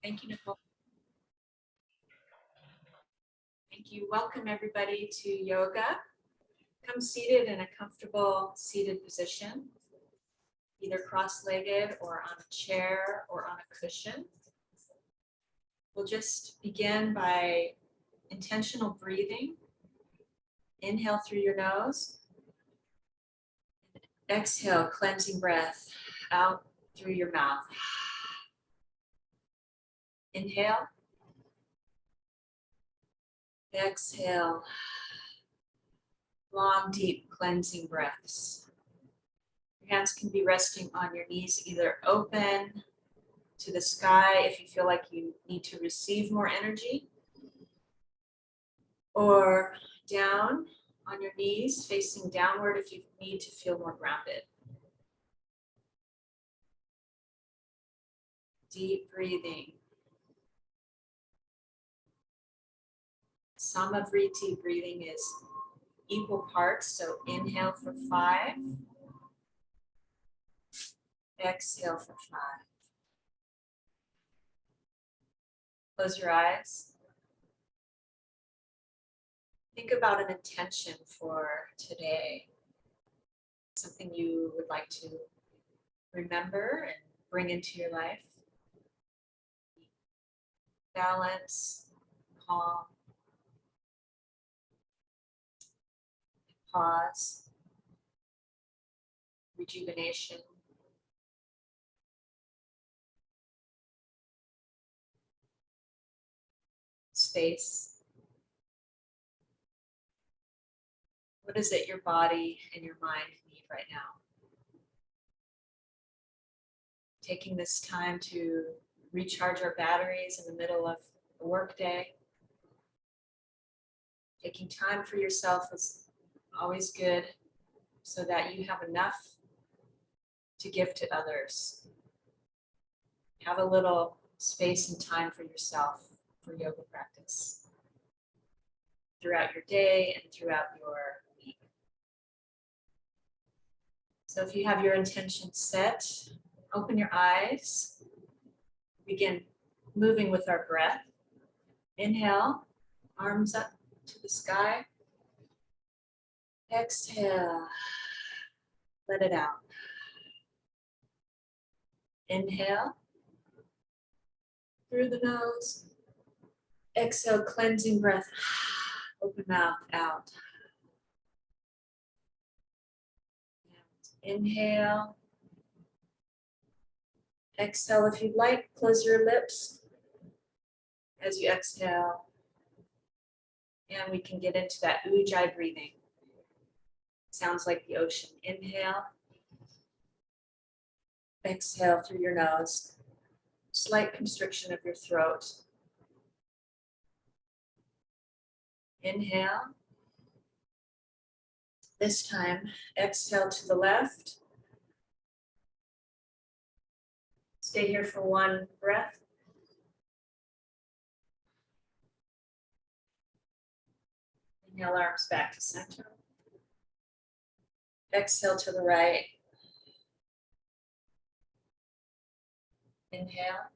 Thank you, Nicole. Thank you. Welcome everybody to yoga. Come seated in a comfortable seated position, either cross-legged or on a chair or on a cushion. We'll just begin by intentional breathing. Inhale through your nose. Exhale, cleansing breath out through your mouth. Inhale. Exhale. Long, deep cleansing breaths. Your hands can be resting on your knees, either open to the sky if you feel like you need to receive more energy, or down on your knees, facing downward if you need to feel more grounded. Deep breathing. Samavriti breathing is equal parts, so inhale for 5, exhale for 5. Close your eyes. Think about an intention for today, something you would like to remember and bring into your life. Balance, calm, pause, rejuvenation. Space. What is it your body and your mind need right now? Taking this time to recharge our batteries in the middle of the workday. Taking time for yourself is always good so that you have enough to give to others. Have a little space and time for yourself for yoga practice throughout your day and throughout your week. So if you have your intention set, open your eyes, begin moving with our breath. Inhale, arms up to the sky. Exhale, let it out. Inhale, through the nose. Exhale, cleansing breath. Open mouth out. Inhale. Exhale if you'd like. Close your lips as you exhale. And we can get into that ujjayi breathing. Sounds like the ocean. Inhale. Exhale through your nose. Slight constriction of your throat. Inhale. This time, exhale to the left. Stay here for one breath. Inhale, arms back to center. Exhale to the right. Inhale.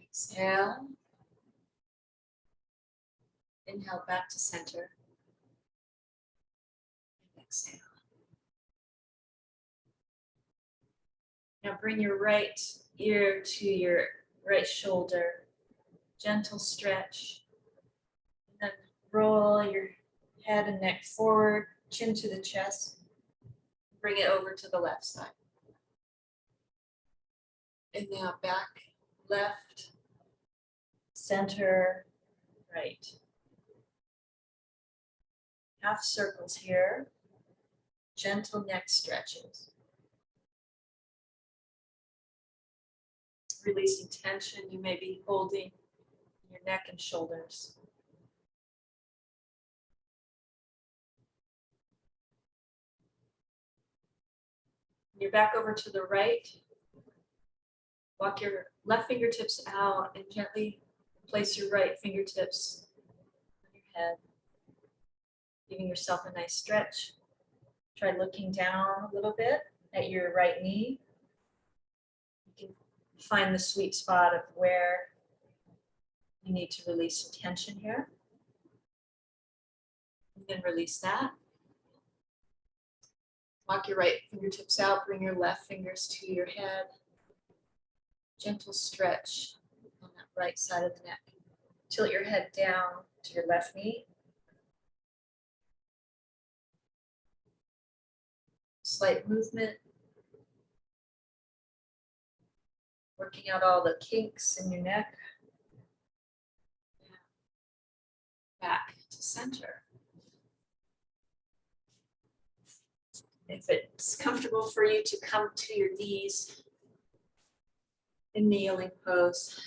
Exhale. Inhale back to center. And exhale. Now bring your right ear to your right shoulder. Gentle stretch. And then roll your head and neck forward, chin to the chest. Bring it over to the left side. And now back, left, center, right. Half circles here. Gentle neck stretches. Releasing tension you may be holding in your neck and shoulders. You're back over to the right. Walk your left fingertips out and gently place your right fingertips on your head, giving yourself a nice stretch. Try looking down a little bit at your right knee. You can find the sweet spot of where you need to release some tension here. And then release that. Walk your right fingertips out, bring your left fingers to your head. Gentle stretch on that right side of the neck. Tilt your head down to your left knee. Slight movement. Working out all the kinks in your neck. Back to center. If it's comfortable for you to come to your knees in kneeling pose,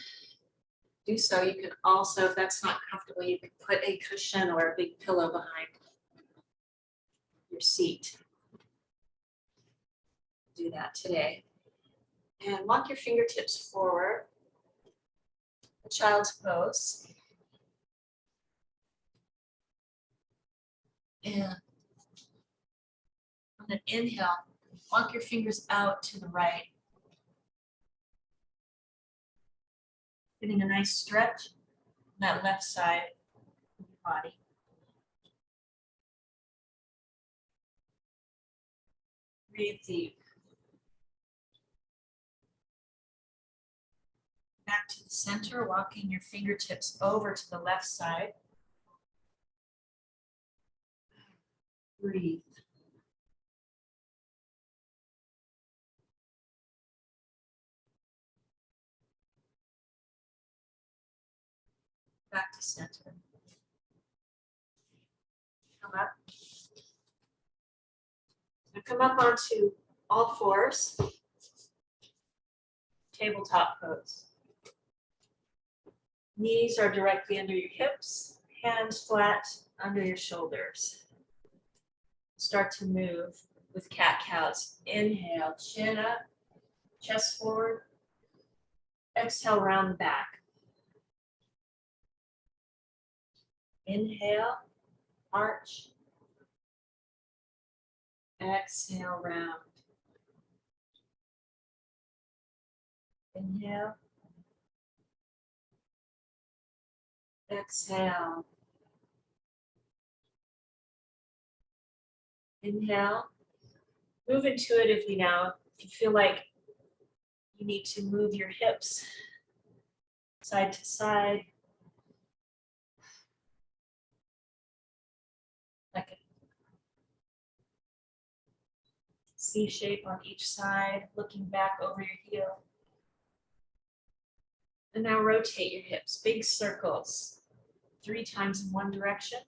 do so. You can also, if that's not comfortable, you can put a cushion or a big pillow behind your seat. Do that today. And walk your fingertips forward. A child's pose. And on an inhale, walk your fingers out to the right. Getting a nice stretch on that left side of your body. Breathe deep. Back to the center, walking your fingertips over to the left side. Breathe. Back to center. Come up. Now come up onto all fours. Tabletop pose. Knees are directly under your hips, hands flat under your shoulders. Start to move with cat-cows. Inhale, chin up, chest forward. Exhale, round the back. Inhale, arch. Exhale, round. Inhale. Exhale. Inhale. Move intuitively now. If you feel like you need to move your hips side to side, like a C shape on each side, looking back over your heel. And now rotate your hips, big circles, 3 times in one direction.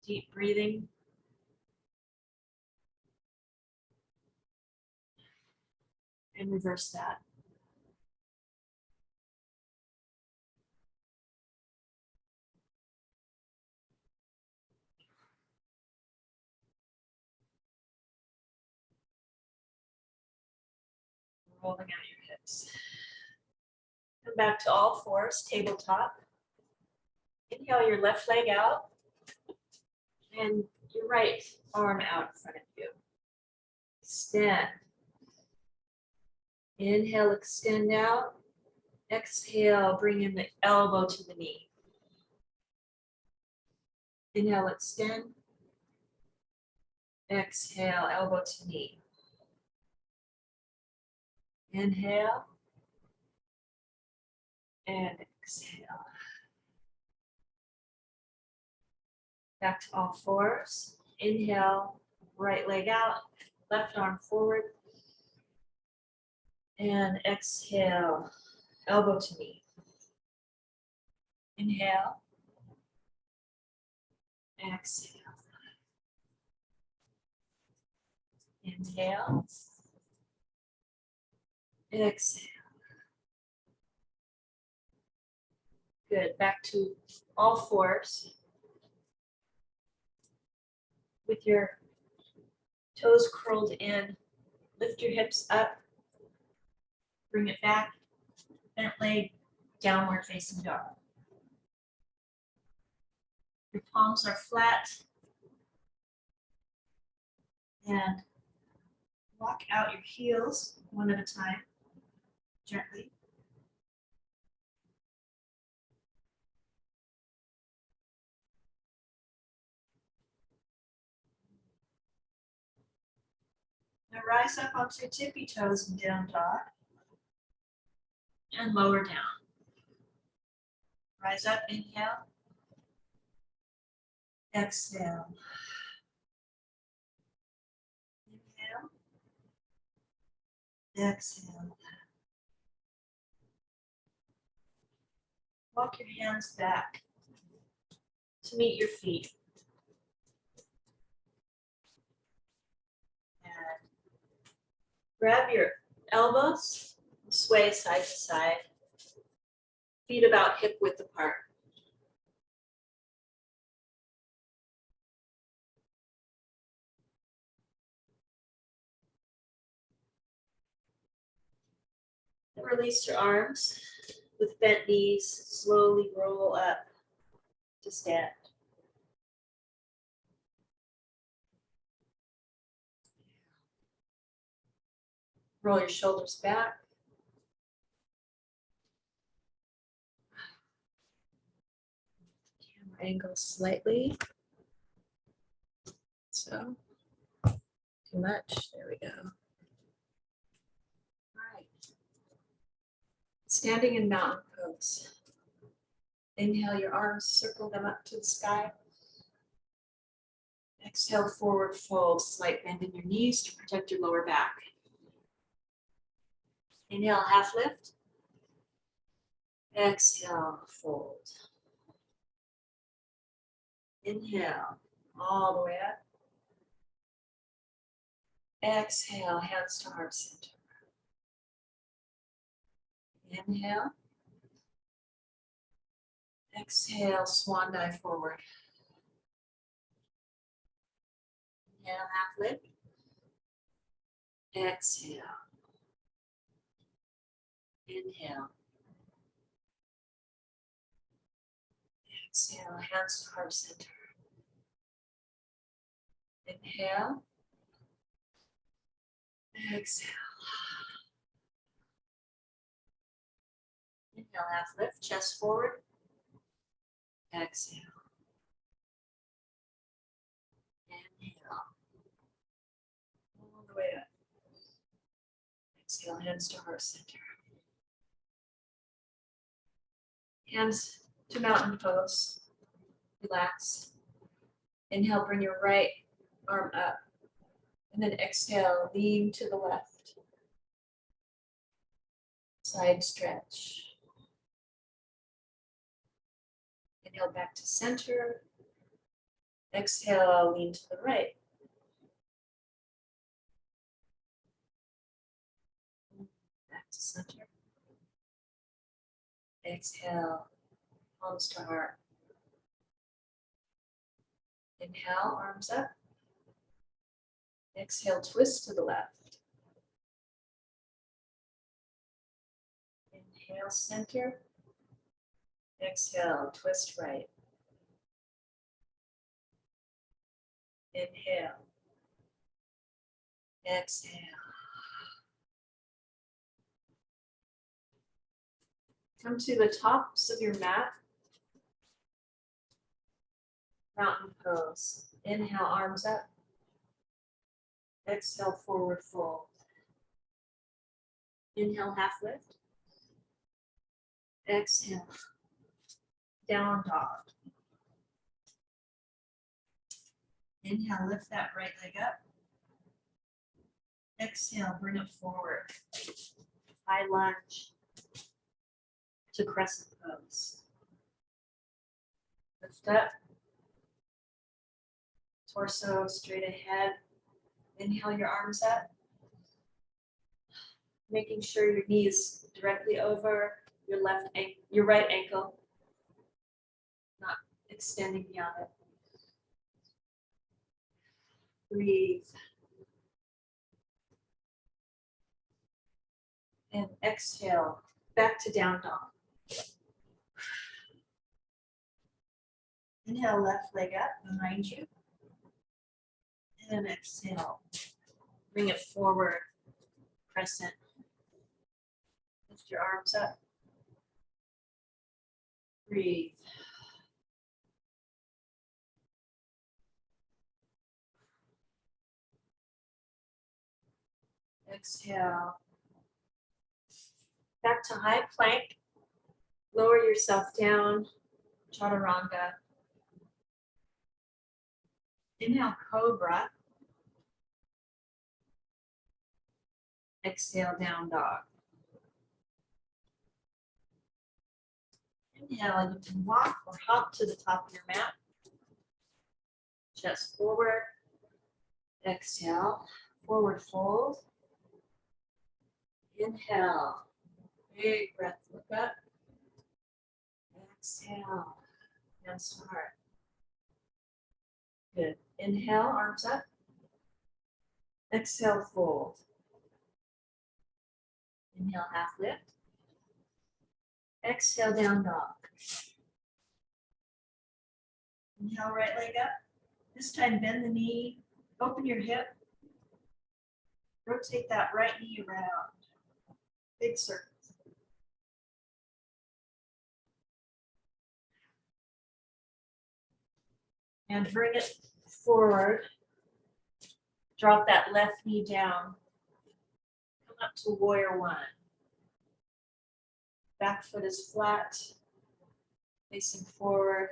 Deep breathing. And reverse that. Rolling out your hips. Come back to all fours, tabletop. Inhale your left leg out and your right arm out in front of you. Extend. Inhale, extend out. Exhale, bring in the elbow to the knee. Inhale, extend. Exhale, elbow to knee. Inhale. And exhale. Back to all fours. Inhale, right leg out, left arm forward. And exhale, elbow to knee. Inhale. Exhale. Inhale. Exhale. Good. Back to all fours. With your toes curled in, lift your hips up. Bring it back. Bent leg, downward facing dog. Your palms are flat. And Walk out your heels one at a time, gently. Now rise up onto your tippy toes in down dog and lower down. Rise up, inhale. Exhale. Inhale. Exhale. Walk your hands back to meet your feet. And grab your elbows, sway side to side. Feet about hip width apart. And release your arms with bent knees. Slowly roll up to stand. Roll your shoulders back. Camera angle slightly. So, too much. There we go. All right. Standing in mountain pose. Inhale your arms, circle them up to the sky. Exhale, forward fold, slight bend in your knees to protect your lower back. Inhale, half lift. Exhale, fold. Inhale, all the way up. Exhale, hands to heart center. Inhale. Exhale, swan dive forward. Inhale, half lift. Exhale. Inhale. Exhale, hands to heart center. Inhale. Exhale. Inhale, half lift, chest forward. Exhale. Inhale. All the way up. Exhale, hands to heart center. Hands to mountain pose. Relax. Inhale, bring your right arm up. And then exhale, lean to the left. Side stretch. Inhale back to center. Exhale, lean to the right. Back to center. Exhale, palms to heart. Inhale, arms up. Exhale, twist to the left. Inhale, center. Exhale, twist right. Inhale. Exhale. Come to the tops of your mat. Mountain pose. Inhale, arms up. Exhale, forward fold. Inhale, half lift. Exhale, down dog. Inhale, lift that right leg up. Exhale, bring it forward. High lunge to crescent pose. Lift up. Torso straight ahead. Inhale your arms up. Making sure your knee is directly over your right ankle. Not extending beyond it. Breathe. And exhale, back to down dog. Inhale, left leg up behind you. And exhale, Bring it forward, crescent. Lift your arms up. Breathe. Exhale. Back to high plank. Lower yourself down. Chaturanga. Inhale, cobra. Exhale, down dog. Inhale, you can walk or hop to the top of your mat. Chest forward. Exhale, forward fold. Inhale, big breath, look up. Exhale, hands to heart. Good. Inhale, arms up. Exhale, fold. Inhale, half lift. Exhale, down dog. Inhale, right leg up. This time, bend the knee, open your hip. Rotate that right knee around. Big circles. And bring it forward. Drop that left knee down. Come up to warrior one. Back foot is flat, facing forward.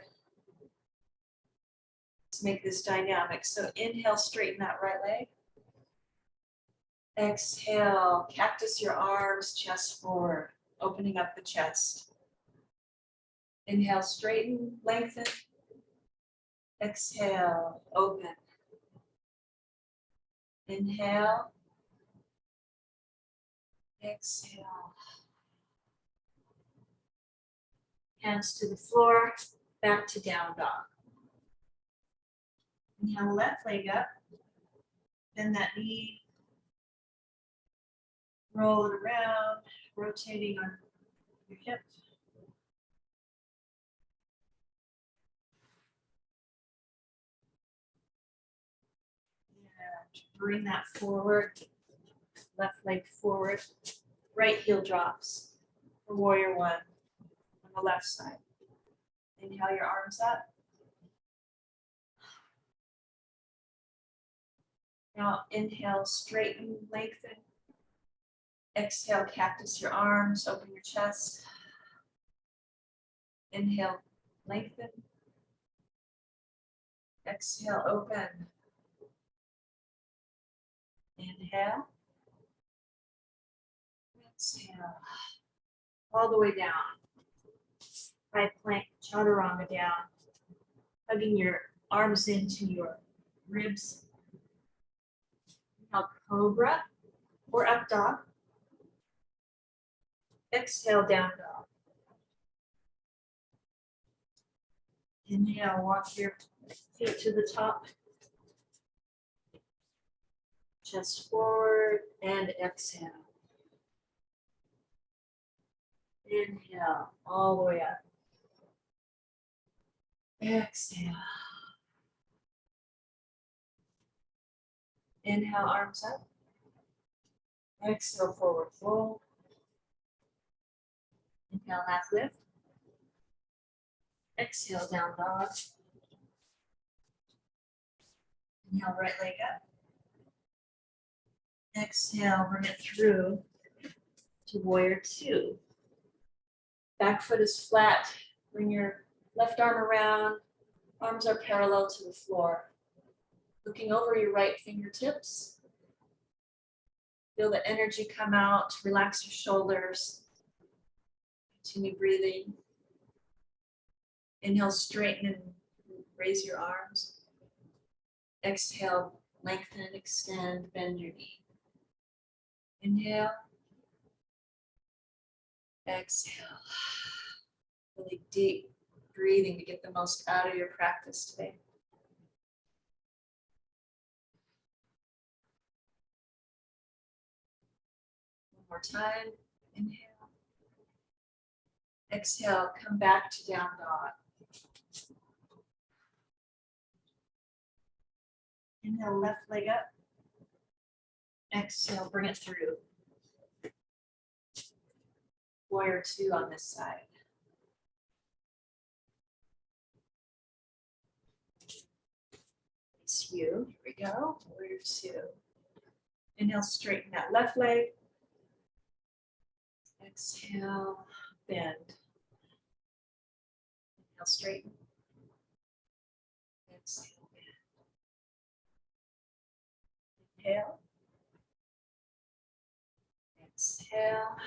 Let's make this dynamic. So inhale, straighten that right leg. Exhale, cactus your arms, chest forward, opening up the chest. Inhale, straighten, lengthen. Exhale, open. Inhale. Exhale. Hands to the floor, back to down dog. Inhale, left leg up. Bend that knee. Roll it around, rotating on your hip. And bring that forward, left leg forward, right heel drops for warrior one on the left side. Inhale your arms up. Now inhale, straighten, lengthen. Exhale, cactus your arms, open your chest. Inhale, lengthen. Exhale, open. Inhale. Exhale. All the way down. High plank, chaturanga down. Hugging your arms into your ribs. Inhale, cobra or up dog. Exhale, down dog. Inhale, walk your feet to the top. Chest forward and exhale. Inhale, all the way up. Exhale. Inhale, arms up. Exhale, forward fold. Inhale, half lift. Exhale, down dog. Inhale, right leg up. Exhale, bring it through to warrior two. Back foot is flat. Bring your left arm around. Arms are parallel to the floor. Looking over your right fingertips. Feel the energy come out. Relax your shoulders. Continue breathing. Inhale, straighten and raise your arms. Exhale, lengthen, extend, bend your knee. Inhale. Exhale. Really deep breathing to get the most out of your practice today. One more time. Inhale. Exhale, come back to down dog. Inhale, left leg up. Exhale, bring it through. Warrior two on this side. It's you. Here we go. Warrior two. Inhale, straighten that left leg. Exhale, bend. Inhale, straighten. Exhale, bend. Inhale. Exhale.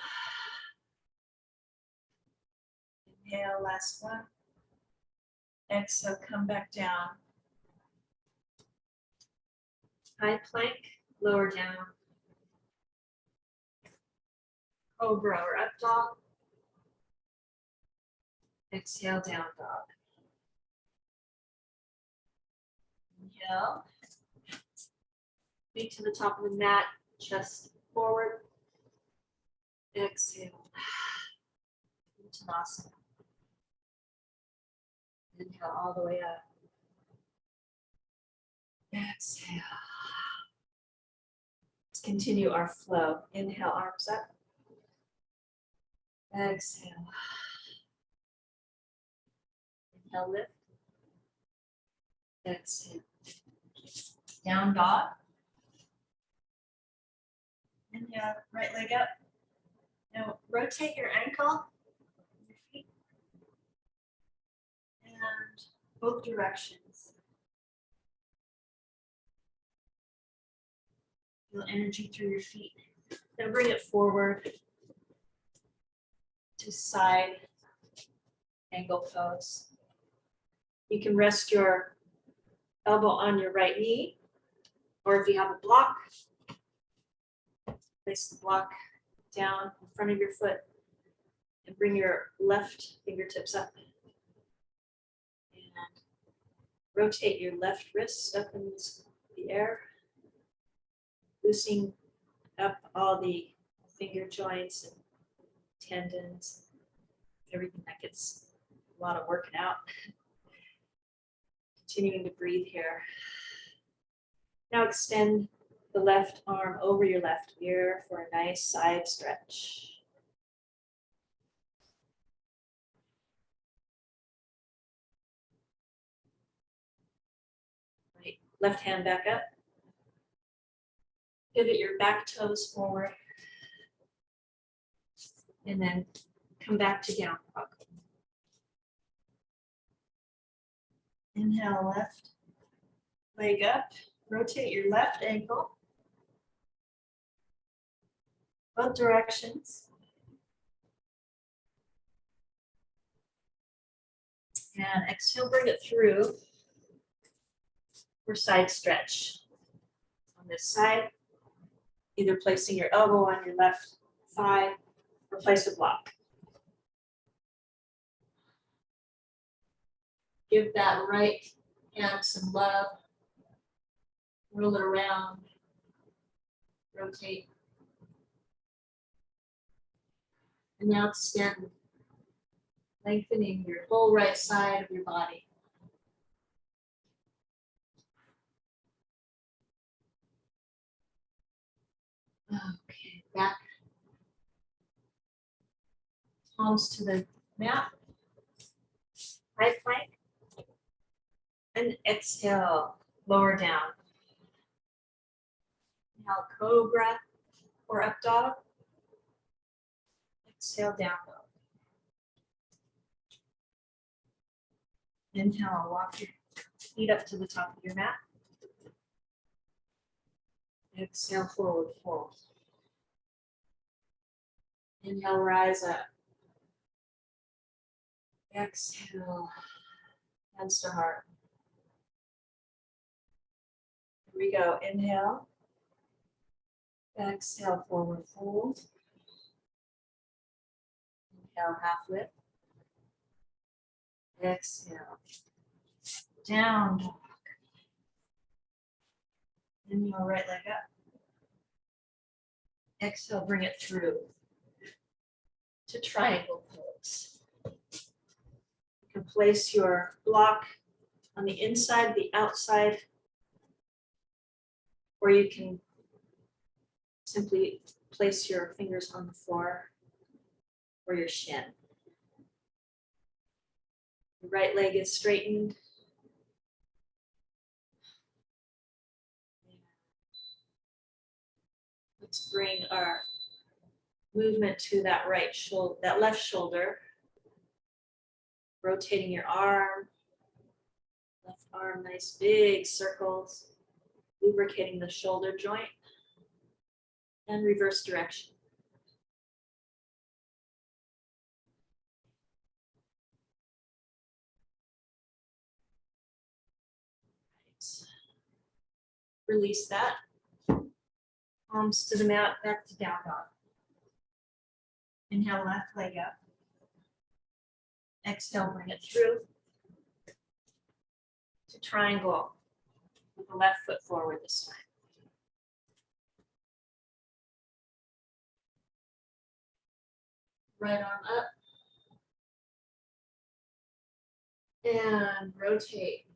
Inhale, last one. Exhale, come back down. High plank, lower down. Cobra or up dog. Exhale, down dog. Inhale. Feet to the top of the mat, chest forward. Exhale. Uttanasana. Inhale all the way up. Exhale. Let's continue our flow. Inhale, arms up. Exhale. Inhale, lift. Exhale. Down dog. Inhale, right leg up. Now rotate your ankle, your feet, and both directions. Feel energy through your feet. Then bring it forward to side angle pose. You can rest your elbow on your right knee, or if you have a block, place the block down in front of your foot and bring your left fingertips up. And rotate your left wrist up in the air, loosening up all the finger joints and tendons, everything that gets a lot of working out. Continuing to breathe here. Now extend the left arm over your left ear for a nice side stretch. Right, left hand back up. Pivot your back toes forward. And then come back to down dog. Inhale, left leg up. Rotate your left ankle. Both directions. And exhale, bring it through for side stretch. On this side, either placing your elbow on your left thigh or place a block. Give that right hand some love. Roll it around. Rotate. And now extend, lengthening your whole right side of your body. Okay, back. Palms to the mat. High plank. And exhale, lower down. Inhale, cobra or up dog. Exhale, down dog. Inhale, walk your feet up to the top of your mat. Exhale, forward fold. Inhale, rise up. Exhale, hands to heart. Here we go. Inhale. Exhale, forward fold. Inhale, half lift. Exhale. Down dog. Inhale, right leg up. Exhale, bring it through to triangle pose. You can place your block on the inside, the outside, or you can simply place your fingers on the floor or your shin. The right leg is straightened. Let's bring our movement to that right shoulder, that left shoulder. Rotating your arm, left arm, nice big circles, lubricating the shoulder joint, and reverse direction. Right. Release that. Palms to the mat, back to down dog. Inhale, left leg up. Exhale, bring it through to triangle with the left foot forward this time. Right arm up. And rotate.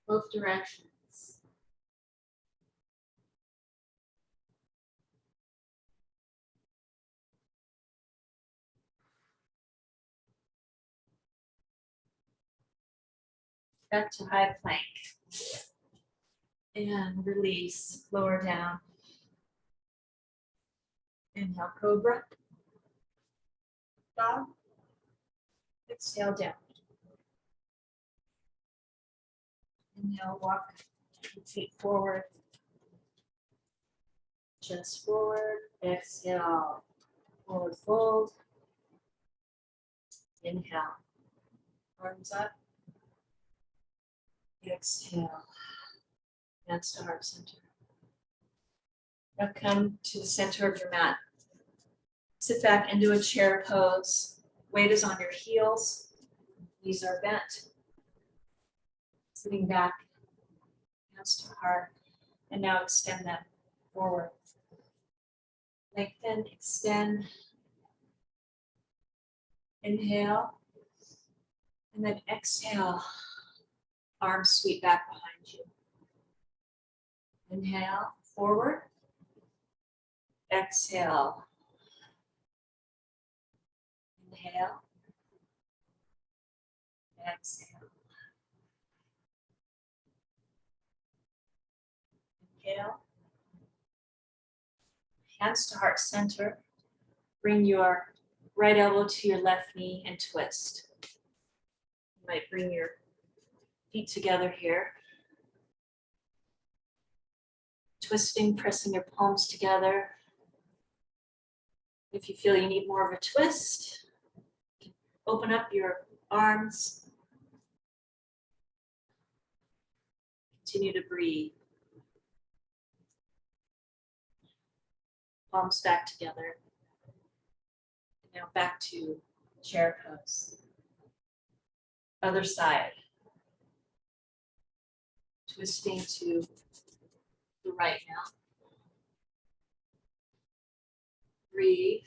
Both directions. Back to high plank. And release, lower down. Inhale, cobra. Dog. Exhale, down. Inhale, walk your feet forward. Chest forward. Exhale, forward fold. Inhale, arms up. Exhale, hands to heart center. Now come to the center of your mat. Sit back into a chair pose. Weight is on your heels. Knees are bent. Sitting back, hands to heart. And now extend them forward. Lengthen, extend. Inhale. And then exhale. Arms sweep back behind you. Inhale, forward. Exhale. Inhale. Exhale. Inhale. Hands to heart center. Bring your right elbow to your left knee and twist. You might bring your feet together here. Twisting, pressing your palms together. If you feel you need more of a twist, open up your arms. Continue to breathe. Palms back together. And now back to chair pose. Other side. Twisting to the right now. Breathe.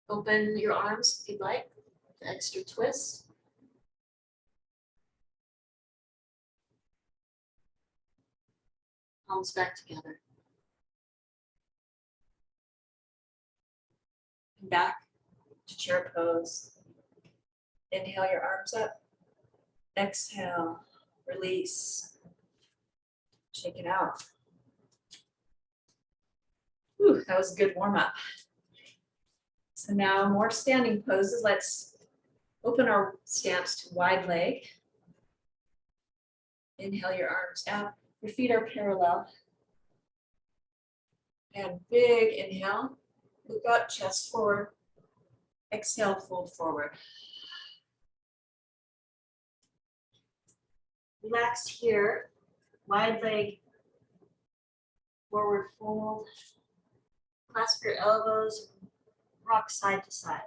Open your arms if you'd like. The extra twist. Palms back together. And back to chair pose. Inhale your arms up. Exhale, release. Shake it out. Whew, that was a good warm up. So now more standing poses. Let's open our stance to wide leg. Inhale your arms out. Your feet are parallel. And big inhale. Look up, chest forward. Exhale, fold forward. Relax here. Wide leg. Forward fold. Clasp your elbows. Rock side to side.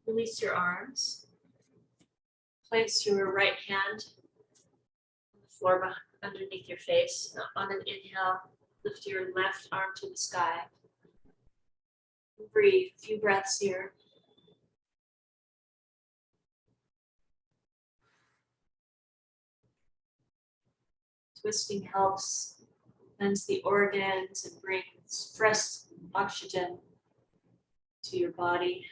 Release your arms. Place your right hand floor underneath your face. On an inhale, lift your left arm to the sky. Breathe, a few breaths here. Twisting helps cleanse the organs and brings fresh oxygen to your body.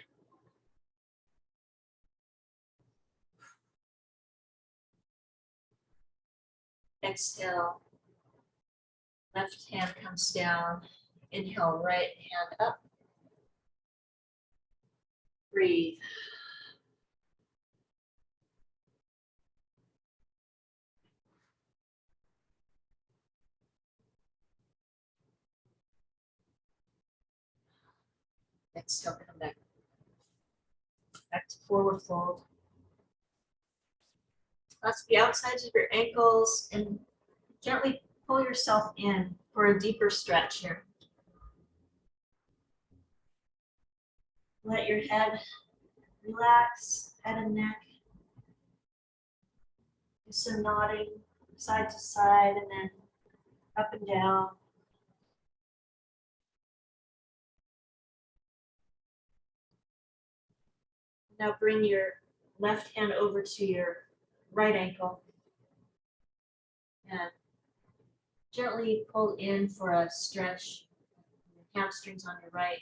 Exhale, left hand comes down. Inhale, right hand up. Breathe. Exhale, come back. Back to forward fold. Clasp the outsides of your ankles and gently pull yourself in for a deeper stretch here. Let your head relax, head and neck. Do some nodding side to side and then up and down. Now bring your left hand over to your right ankle and gently pull in for a stretch. Your hamstrings on your right,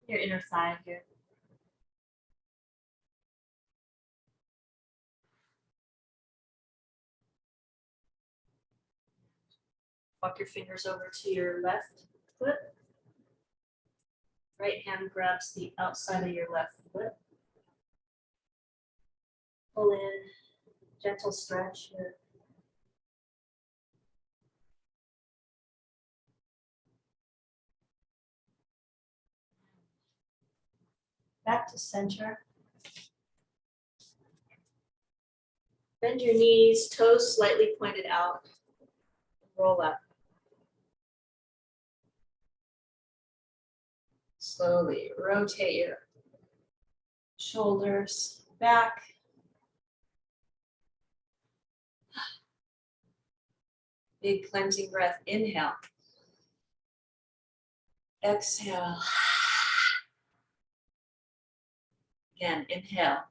your inner thigh here. Walk your fingers over to your left foot. Right hand grabs the outside of your left foot. Pull in, gentle stretch here. Back to center. Bend your knees, toes slightly pointed out. Roll up. Slowly rotate your shoulders back. Big cleansing breath. Inhale. Exhale. Again, inhale.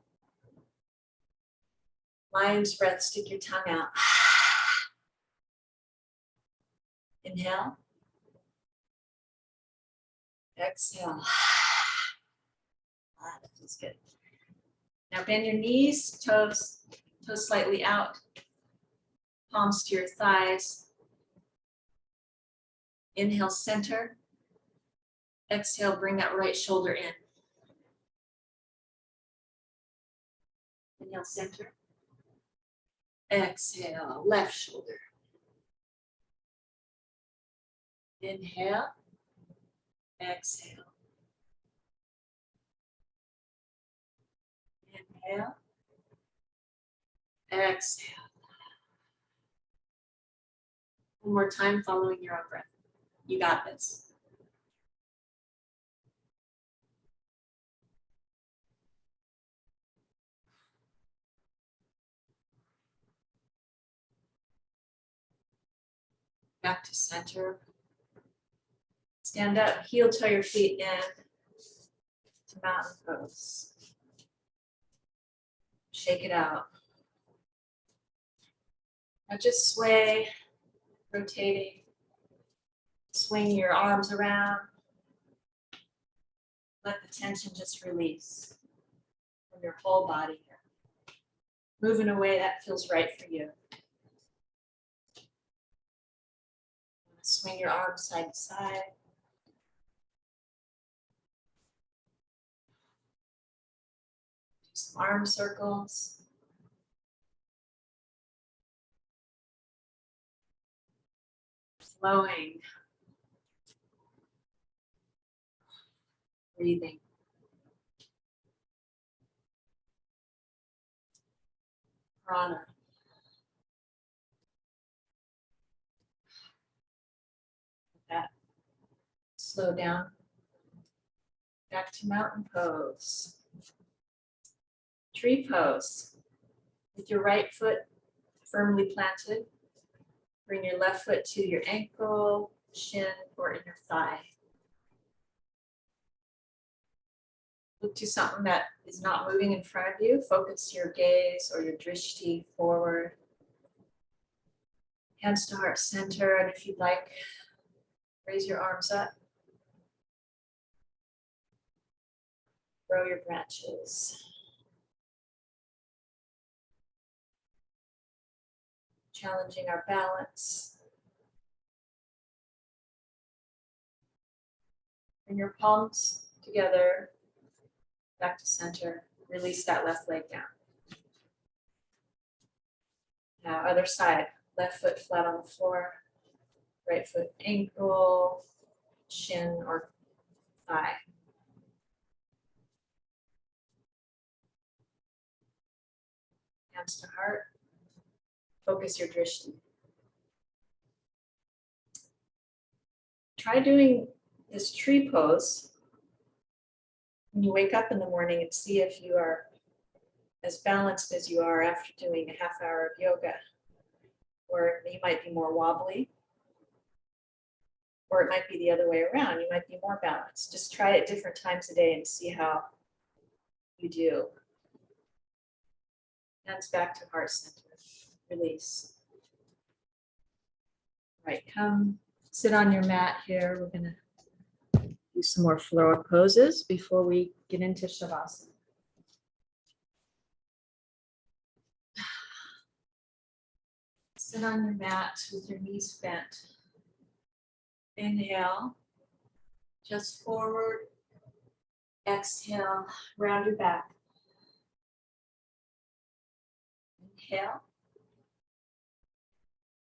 Lion's breath, stick your tongue out. Inhale. Exhale. That feels good. Now bend your knees, toes slightly out, palms to your thighs. Inhale, center. Exhale, bring that right shoulder in. Inhale, center. Exhale, left shoulder. Inhale. Exhale. Inhale. Exhale. One more time, following your own breath. You got this. Back to center. Stand up, heel toe your feet in to mountain pose. Shake it out. Now just sway, rotating. Swing your arms around. Let the tension just release from your whole body here. Move in a way that feels right for you. Swing your arms side to side. Do some arm circles. Flowing. Breathing. Prana. That. Slow down. Back to mountain pose. Tree pose. With your right foot firmly planted. Bring your left foot to your ankle, shin, or inner thigh. Look to something that is not moving in front of you. Focus your gaze or your drishti forward. Hands to heart center, and if you'd like, raise your arms up. Grow your branches. Challenging our balance. Bring your palms together, back to center. Release that left leg down. Now, other side. Left foot flat on the floor. Right foot ankle, shin, or thigh. Hands to heart. Focus your drishti. Try doing this tree pose when you wake up in the morning and see if you are as balanced as you are after doing a half hour of yoga. Or you might be more wobbly, or it might be the other way around. You might be more balanced. Just try it different times a day and see how you do. Hands back to heart center. Release. Right, come sit on your mat here. We're gonna do some more floor poses before we get into Shavasana. Sit on your mat with your knees bent. Inhale, just forward. Exhale, round your back. Inhale.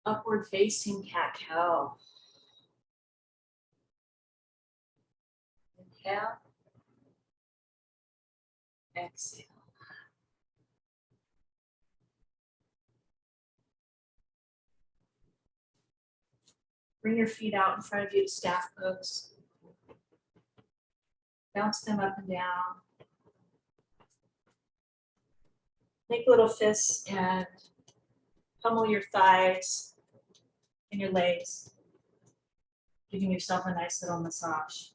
Upward facing cat-cow. Inhale. Exhale. Bring your feet out in front of you to staff pose. Bounce them up and down. Make little fists and pummel your thighs and your legs, giving yourself a nice little massage.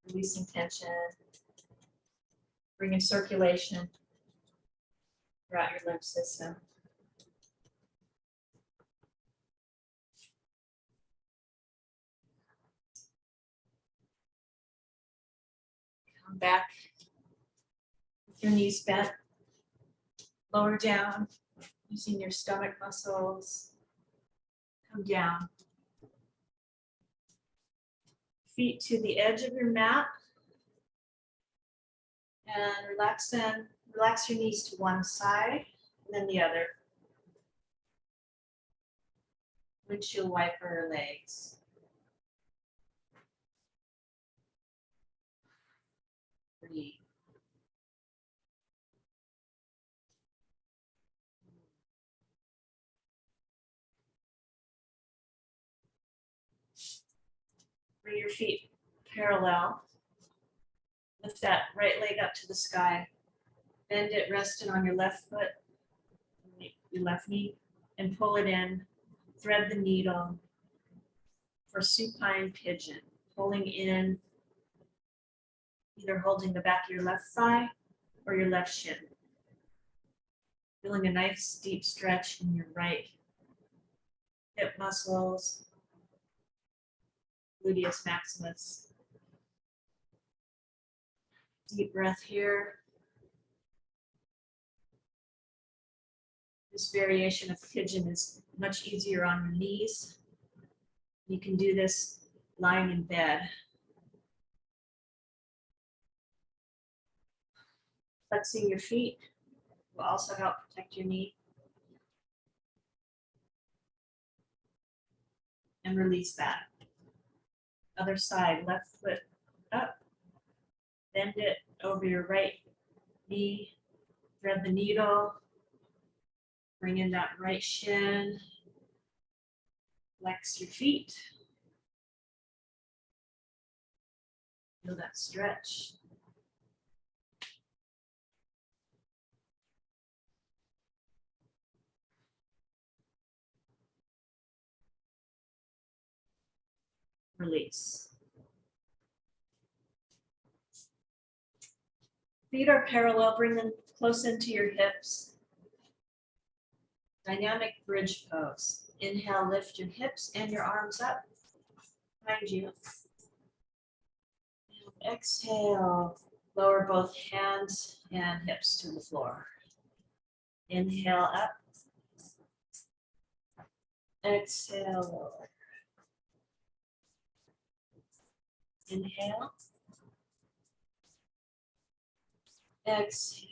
Releasing tension, bringing circulation throughout your lymph system. Come back with your knees bent, lower down, using your stomach muscles. Come down. Feet to the edge of your mat. And relax your knees to one side and then the other. Windshield wiper legs. Breathe. Bring your feet parallel. Lift that right leg up to the sky. Bend it, rest it on your left foot, your left knee, and pull it in. Thread the needle for supine pigeon. Pulling in, either holding the back of your left thigh or your left shin. Feeling a nice deep stretch in your right hip muscles, gluteus maximus. Deep breath here. This variation of pigeon is much easier on your knees. You can do this lying in bed. Flexing your feet will also help protect your knee. And release that. Other side, left foot up. Bend it over your right knee. Thread the needle. Bring in that right shin. Flex your feet. Feel that stretch. release. Feet are parallel, bring them close into your hips. Dynamic bridge pose. Inhale, lift your hips and your arms up behind you. And exhale, lower both hands and hips to the floor. Inhale up. Exhale, lower. Inhale. Exhale.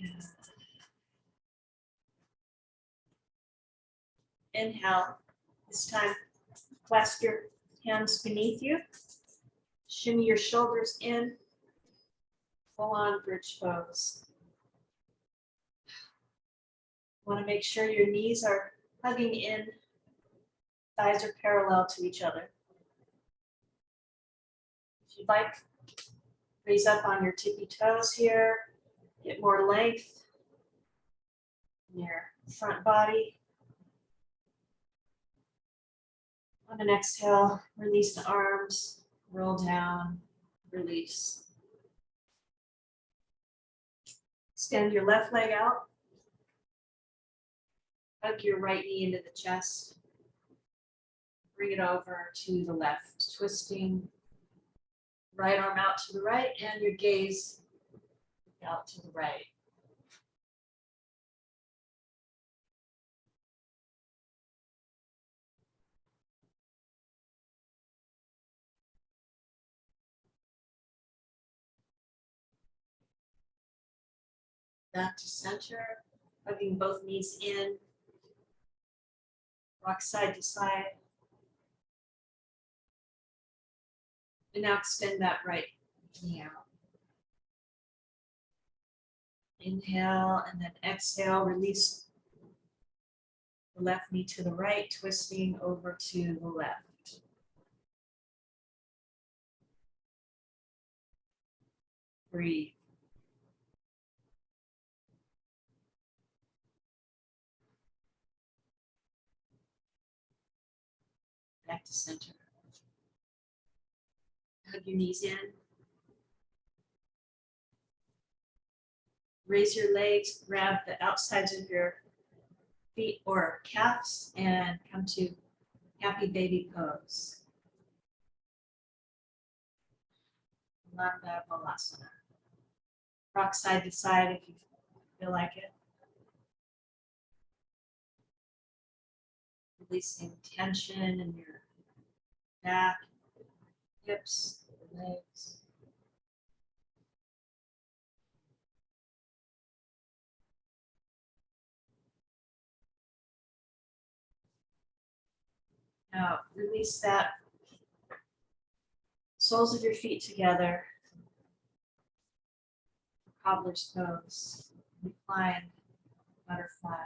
Inhale. This time, clasp your hands beneath you. Shimmy your shoulders in. Full on bridge pose. Want to make sure your knees are hugging in. Thighs are parallel to each other. If you'd like, raise up on your tippy toes here. Get more length in your front body. On an exhale, release the arms, roll down, release. Extend your left leg out. Hug your right knee into the chest. Bring it over to the left, twisting. Right arm out to the right and your gaze out to the right. Back to center, hugging both knees in. Rock side to side. And now extend that right knee out. Inhale and then exhale, release the left knee to the right, twisting over to the left. Breathe. Back to center. Hug your knees in. Raise your legs, grab the outsides of your feet or calves, and come to happy baby pose. Lambda Balasana. Rock side to side if you feel like it. Releasing tension in your back, hips, legs. Now release that. Soles of your feet together. Cobbler's pose. Recline, butterfly.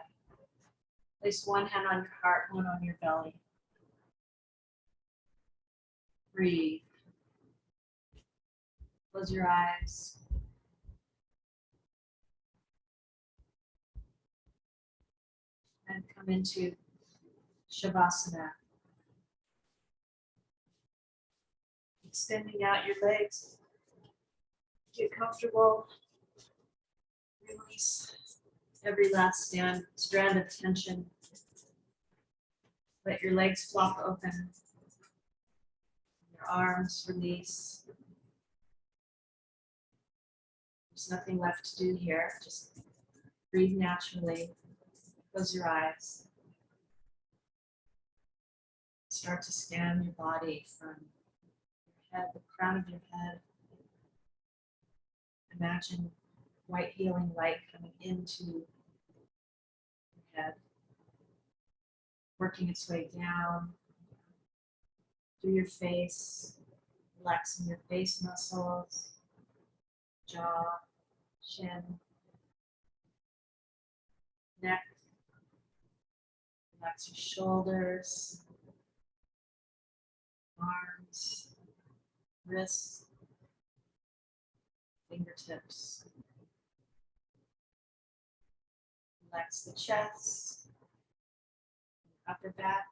Place one hand on your heart, one on your belly. Breathe. Close your eyes. And come into Shavasana. Extending out your legs. Get comfortable. Release every last strand of tension. Let your legs flop open. Your arms release. There's nothing left to do here. Just breathe naturally. Close your eyes. Start to scan your body from your head, the crown of your head. Imagine white healing light coming into your head, working its way down through your face, relaxing your face muscles, jaw, chin, neck. Relax your shoulders, arms, wrists, fingertips. Relax the chest, upper back.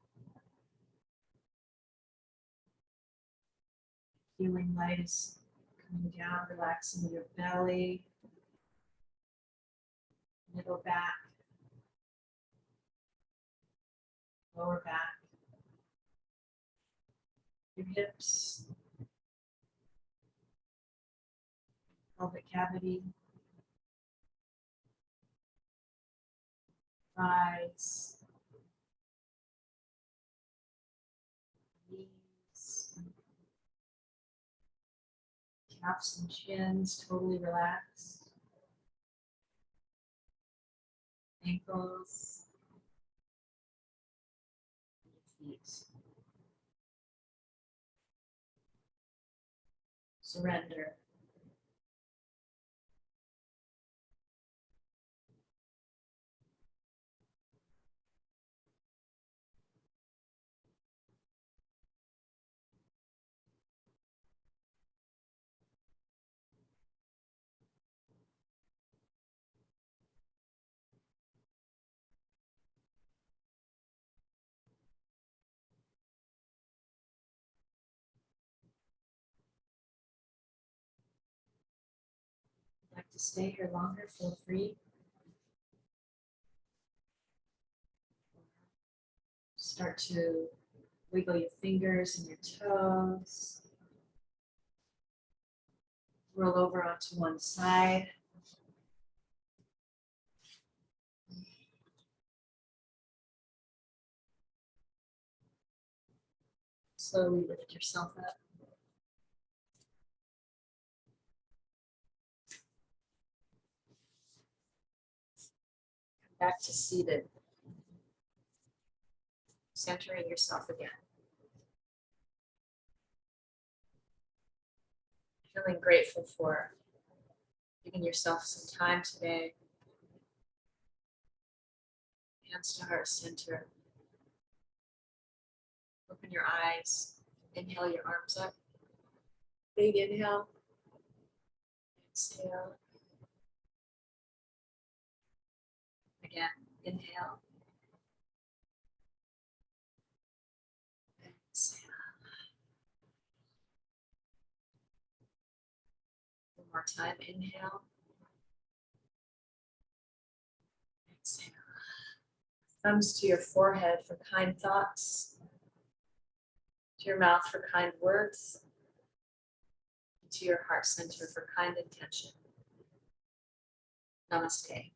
Healing light is coming down, relaxing your belly, middle back, lower back, your hips, pelvic cavity, thighs, knees, calves and shins totally relaxed, ankles, and your feet. Surrender. If you'd like to stay here longer, feel free. Start to wiggle your fingers and your toes. Roll over onto one side. Slowly lift yourself up. Come back to seated. Centering yourself again. Feeling grateful for giving yourself some time today. Hands to heart center. Open your eyes. Inhale your arms up. Big inhale. Exhale. Again, inhale. Exhale. One more time, inhale. Exhale. Thumbs to your forehead for kind thoughts. To your mouth for kind words. To your heart center for kind intention. Namaste.